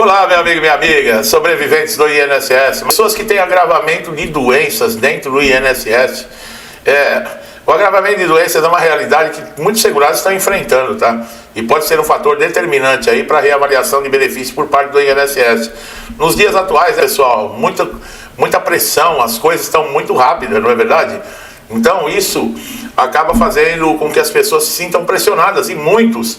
Olá, meu amigo e minha amiga, sobreviventes do INSS, pessoas que têm agravamento de doenças dentro do INSS. O agravamento de doenças é uma realidade que muitos segurados estão enfrentando, tá? E pode ser um fator determinante aí para a reavaliação de benefícios por parte do INSS. Nos dias atuais, pessoal, muita pressão, as coisas estão muito rápidas, não é verdade? Então isso acaba fazendo com que as pessoas se sintam pressionadas, e muitos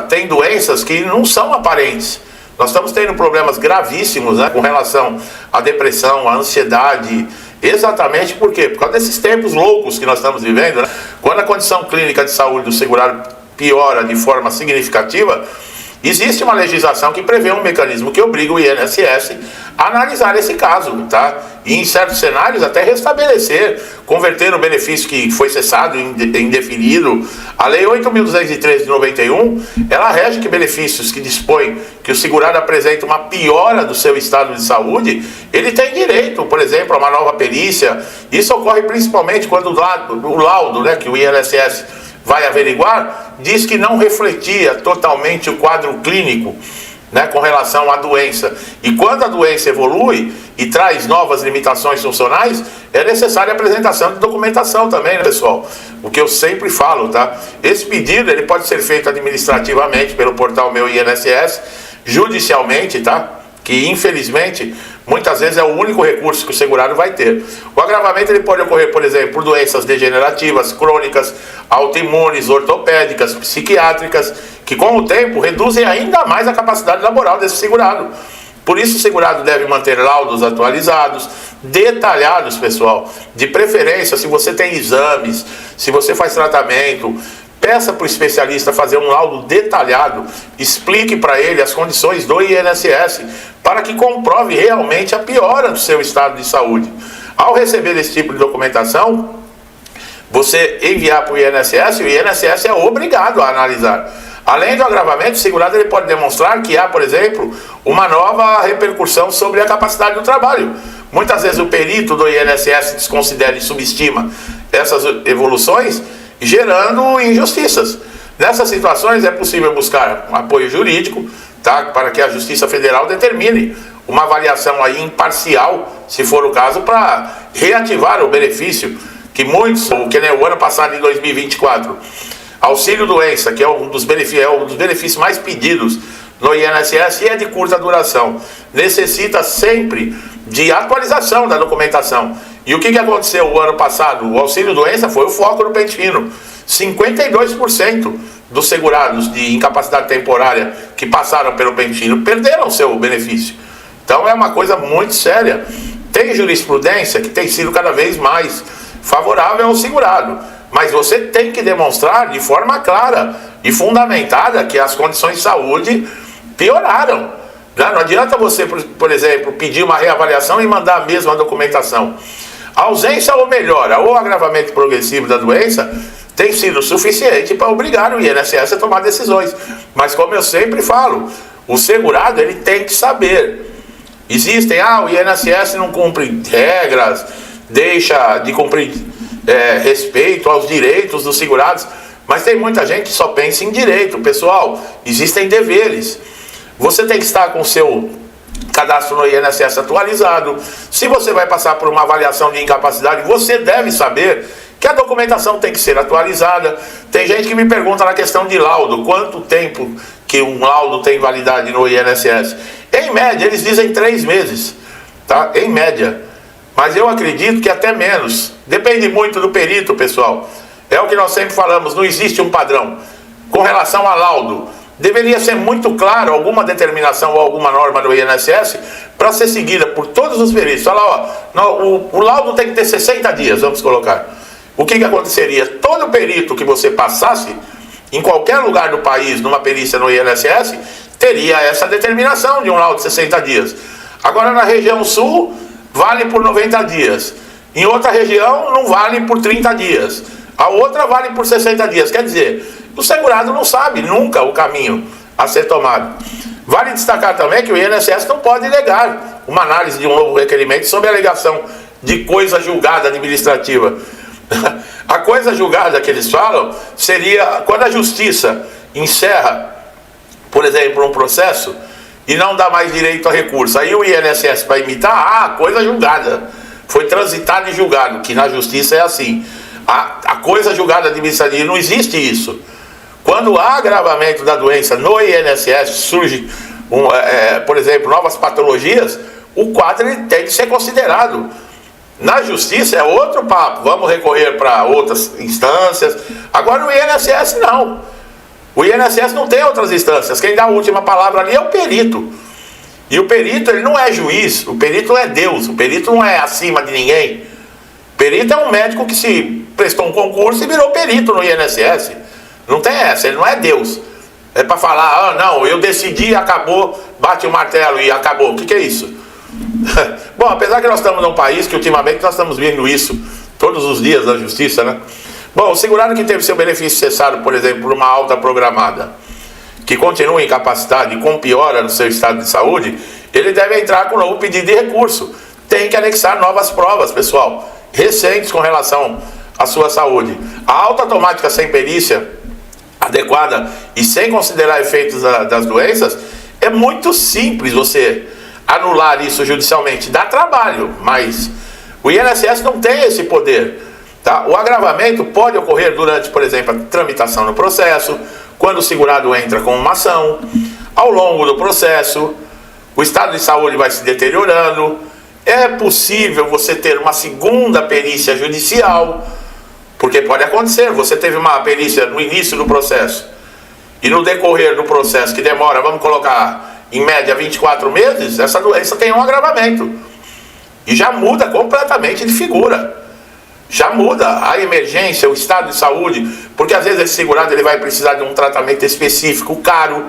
têm doenças que não são aparentes. Nós estamos tendo problemas gravíssimos, né, com relação à depressão, à ansiedade. Exatamente por quê? Por causa desses tempos loucos que nós estamos vivendo, né? Quando a condição clínica de saúde do segurado piora de forma significativa, existe uma legislação que prevê um mecanismo que obriga o INSS a analisar esse caso, tá? E em certos cenários até restabelecer, converter o benefício que foi cessado, indefinido. A Lei 8.213 de 91, ela rege que benefícios que dispõem que o segurado apresenta uma piora do seu estado de saúde, ele tem direito, por exemplo, a uma nova perícia. Isso ocorre principalmente quando o laudo, né, que o INSS vai averiguar, diz que não refletia totalmente o quadro clínico, né, com relação à doença. E quando a doença evolui e traz novas limitações funcionais, é necessária a apresentação de documentação também, né, pessoal? O que eu sempre falo, tá? Esse pedido ele pode ser feito administrativamente pelo portal Meu INSS, judicialmente, tá? Que infelizmente muitas vezes é o único recurso que o segurado vai ter. O agravamento ele pode ocorrer, por exemplo, por doenças degenerativas, crônicas, autoimunes, ortopédicas, psiquiátricas, que com o tempo reduzem ainda mais a capacidade laboral desse segurado. Por isso o segurado deve manter laudos atualizados, detalhados, pessoal. De preferência, se você tem exames, se você faz tratamento, peça para o especialista fazer um laudo detalhado, explique para ele as condições do INSS, para que comprove realmente a piora do seu estado de saúde. Ao receber esse tipo de documentação, você enviar para o INSS é obrigado a analisar. Além do agravamento, o segurado ele pode demonstrar que há, por exemplo, uma nova repercussão sobre a capacidade do trabalho. Muitas vezes o perito do INSS desconsidera e subestima essas evoluções, gerando injustiças. Nessas situações é possível buscar um apoio jurídico, tá, para que a Justiça Federal determine uma avaliação aí imparcial, se for o caso, para reativar o benefício que muitos, que nem o ano passado, em 2024, auxílio doença, que é um dos benefícios mais pedidos no INSS e é de curta duração, necessita sempre de atualização da documentação. E o que aconteceu o ano passado? O auxílio doença foi o foco do pente fino. 52% dos segurados de incapacidade temporária que passaram pelo pente fino perderam seu benefício. Então é uma coisa muito séria. Tem jurisprudência que tem sido cada vez mais favorável ao segurado, mas você tem que demonstrar de forma clara e fundamentada que as condições de saúde pioraram. Não adianta você, por exemplo, pedir uma reavaliação e mandar a mesma documentação. A ausência ou melhora ou agravamento progressivo da doença tem sido suficiente para obrigar o INSS a tomar decisões. Mas como eu sempre falo, o segurado ele tem que saber. Existem, o INSS não cumpre regras, deixa de cumprir respeito aos direitos dos segurados, mas tem muita gente que só pensa em direito. Pessoal, existem deveres. Você tem que estar com o seu cadastro no INSS atualizado. Se você vai passar por uma avaliação de incapacidade, você deve saber que a documentação tem que ser atualizada. Tem gente que me pergunta na questão de laudo, quanto tempo que um laudo tem validade no INSS. Em média, eles dizem 3 meses, tá? Em média. Mas eu acredito que até menos. Depende muito do perito, pessoal. É o que nós sempre falamos, não existe um padrão. Com relação a laudo, deveria ser muito claro alguma determinação ou alguma norma do INSS para ser seguida por todos os peritos. Fala, o laudo tem que ter 60 dias, vamos colocar. O que aconteceria? Todo perito que você passasse, em qualquer lugar do país, numa perícia no INSS, teria essa determinação de um laudo de 60 dias. Agora na região sul, vale por 90 dias. Em outra região, não vale por 30 dias. A outra vale por 60 dias. Quer dizer, o segurado não sabe nunca o caminho a ser tomado. Vale destacar também que o INSS não pode negar uma análise de um novo requerimento sobre a alegação de coisa julgada administrativa. A coisa julgada que eles falam seria quando a justiça encerra, por exemplo, um processo e não dá mais direito a recurso. Aí o INSS vai imitar, coisa julgada. Foi transitado e julgado, que na justiça é assim. A coisa julgada administrativa, não existe isso. Quando há agravamento da doença no INSS, surge, por exemplo, novas patologias, o quadro ele tem que ser considerado. Na justiça é outro papo, vamos recorrer para outras instâncias. Agora o INSS não. O INSS não tem outras instâncias. Quem dá a última palavra ali é o perito. E o perito, ele não é juiz, o perito é Deus, o perito não é acima de ninguém. O perito é um médico que se prestou um concurso e virou perito no INSS. Não tem essa, ele não é Deus. É para falar, não, eu decidi e acabou, bate o martelo e acabou. O que é isso? Bom, apesar que nós estamos num país que ultimamente nós estamos vendo isso todos os dias na justiça, né? Bom, o segurado que teve seu benefício cessado, por exemplo, por uma alta programada, que continua incapacitado e com piora no seu estado de saúde, ele deve entrar com um novo pedido de recurso. Tem que anexar novas provas, pessoal, recentes com relação à sua saúde. A alta automática sem perícia adequada e sem considerar efeitos das doenças, é muito simples você anular isso judicialmente. Dá trabalho, mas o INSS não tem esse poder. Tá? O agravamento pode ocorrer durante, por exemplo, a tramitação no processo, quando o segurado entra com uma ação, ao longo do processo, o estado de saúde vai se deteriorando, é possível você ter uma segunda perícia judicial, porque pode acontecer, você teve uma perícia no início do processo, e no decorrer do processo, que demora, vamos colocar, em média 24 meses, essa doença tem um agravamento, e já muda completamente de figura. Já muda a emergência, o estado de saúde, porque às vezes esse segurado ele vai precisar de um tratamento específico caro,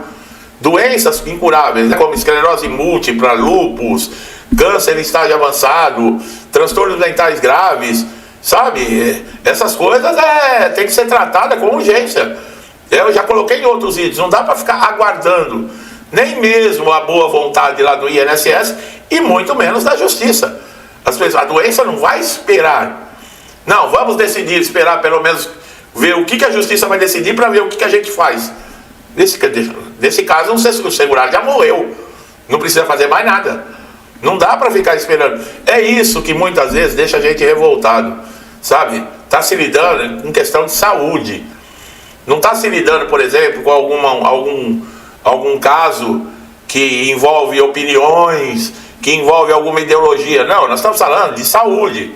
doenças incuráveis, como esclerose múltipla, lúpus, câncer em estágio avançado, transtornos mentais graves, sabe? Essas coisas tem que ser tratada com urgência. Eu já coloquei em outros vídeos, não dá para ficar aguardando nem mesmo a boa vontade lá do INSS e muito menos da justiça. A doença não vai esperar. Não, vamos decidir, esperar pelo menos ver o que a justiça vai decidir para ver o que a gente faz. Nesse caso, o segurado já morreu. Não precisa fazer mais nada. Não dá para ficar esperando. É isso que muitas vezes deixa a gente revoltado. Sabe? Está se lidando com questão de saúde. Não está se lidando, por exemplo, com algum caso que envolve opiniões, que envolve alguma ideologia. Não, nós estamos falando de saúde.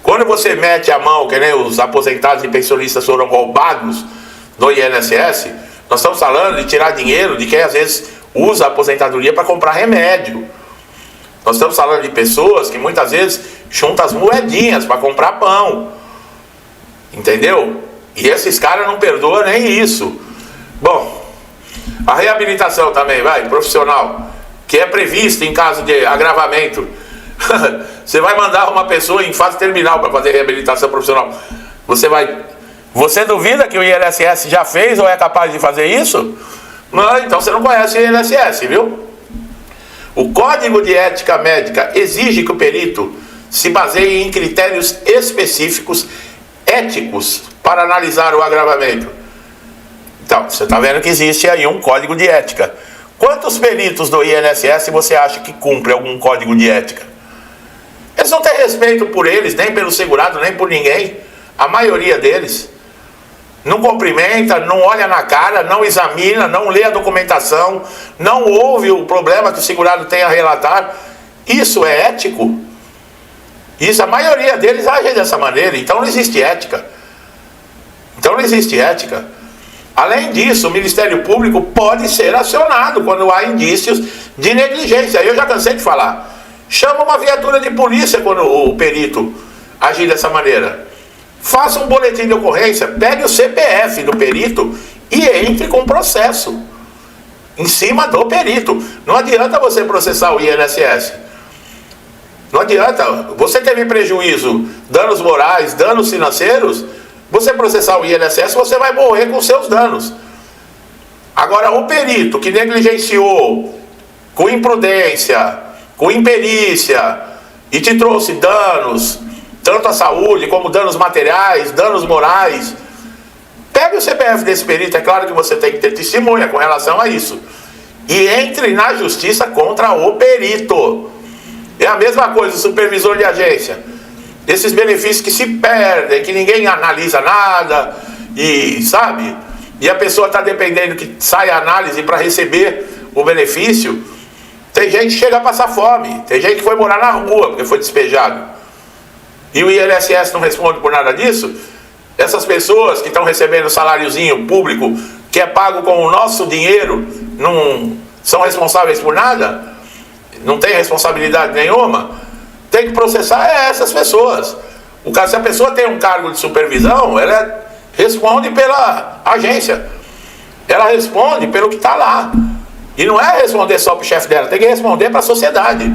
Quando você mete a mão, que nem os aposentados e pensionistas foram roubados no INSS, nós estamos falando de tirar dinheiro de quem às vezes usa a aposentadoria para comprar remédio. Nós estamos falando de pessoas que muitas vezes juntam as moedinhas para comprar pão. Entendeu? E esses caras não perdoam nem isso. Bom, a reabilitação também, profissional, que é prevista em caso de agravamento. Você vai mandar uma pessoa em fase terminal para fazer reabilitação profissional. Você duvida que o INSS já fez ou é capaz de fazer isso? Não, então você não conhece o INSS, viu? O Código de Ética Médica exige que o perito se baseie em critérios específicos éticos para analisar o agravamento. Então, você está vendo que existe aí um código de ética. Quantos peritos do INSS você acha que cumpre algum código de ética? Eles não têm respeito por eles, nem pelo segurado, nem por ninguém. A maioria deles não cumprimenta, não olha na cara, não examina, não lê a documentação, não ouve o problema que o segurado tem a relatar. Isso é ético? Isso, a maioria deles age dessa maneira, então não existe ética. Além disso, o Ministério Público pode ser acionado quando há indícios de negligência. Eu já cansei de falar. Chama uma viatura de polícia quando o perito agir dessa maneira. Faça um boletim de ocorrência, pegue o CPF do perito e entre com processo em cima do perito. Não adianta você processar o INSS. Não adianta. Você teve prejuízo, danos morais, danos financeiros, você processar o INSS, você vai morrer com seus danos. Agora, o perito que negligenciou com imprudência, com imperícia, e te trouxe danos, tanto à saúde como danos materiais, danos morais, pega o CPF desse perito. É claro que você tem que ter testemunha com relação a isso. e entre na justiça contra o perito. É a mesma coisa, o supervisor de agência. Esses benefícios que se perdem, que ninguém analisa nada, e sabe? E a pessoa está dependendo que saia a análise para receber o benefício. Tem gente que chega a passar fome, tem gente que foi morar na rua porque foi despejado. E o INSS não responde por nada disso? Essas pessoas que estão recebendo saláriozinho público, que é pago com o nosso dinheiro, não são responsáveis por nada? Não tem responsabilidade nenhuma? Tem que processar essas pessoas. Se a pessoa tem um cargo de supervisão, ela responde pela agência. Ela responde pelo que está lá. E não é responder só para o chefe dela, tem que responder para a sociedade.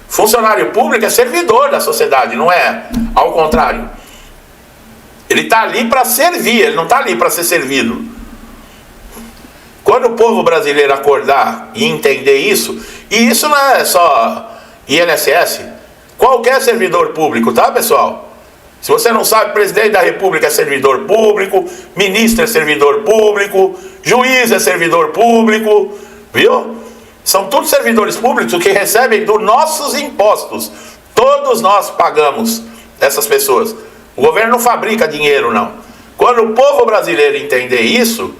Funcionário público é servidor da sociedade, não é ao contrário. Ele está ali para servir, ele não está ali para ser servido. Quando o povo brasileiro acordar e entender isso, e isso não é só INSS, qualquer servidor público, tá, pessoal? Se você não sabe, presidente da República é servidor público, ministro é servidor público, juiz é servidor público, viu? São todos servidores públicos que recebem dos nossos impostos. Todos nós pagamos essas pessoas. O governo não fabrica dinheiro, não. Quando o povo brasileiro entender isso,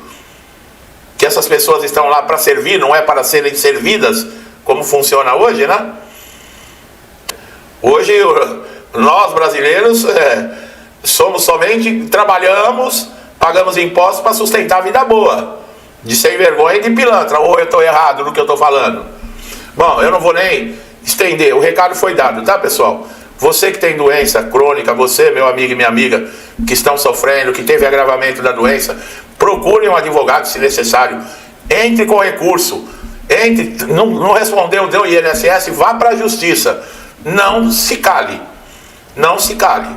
que essas pessoas estão lá para servir, não é para serem servidas, como funciona hoje, né? Hoje, nós brasileiros somos somente, trabalhamos, pagamos impostos para sustentar a vida boa. De sem vergonha e de pilantra. Ou eu estou errado no que eu estou falando? Bom, eu não vou nem estender. O recado foi dado, tá, pessoal? Você que tem doença crônica, você, meu amigo e minha amiga, que estão sofrendo, que teve agravamento da doença, procure um advogado se necessário. Entre com recurso. Não respondeu, deu INSS, vá para a justiça. Não se cale. Não se cale.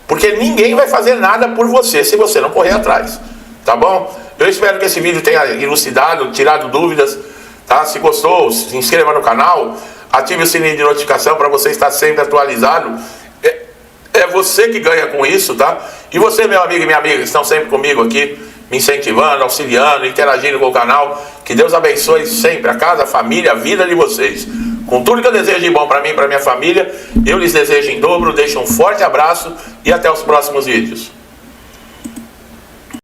Porque ninguém vai fazer nada por você se você não correr atrás. Tá bom? Eu espero que esse vídeo tenha elucidado, tirado dúvidas, tá? Se gostou, se inscreva no canal, ative o sininho de notificação para você estar sempre atualizado. É você que ganha com isso, tá? E você, meu amigo e minha amiga, que estão sempre comigo aqui, me incentivando, auxiliando, interagindo com o canal. Que Deus abençoe sempre a casa, a família, a vida de vocês. Com tudo que eu desejo de bom para mim e para minha família, eu lhes desejo em dobro, deixo um forte abraço e até os próximos vídeos.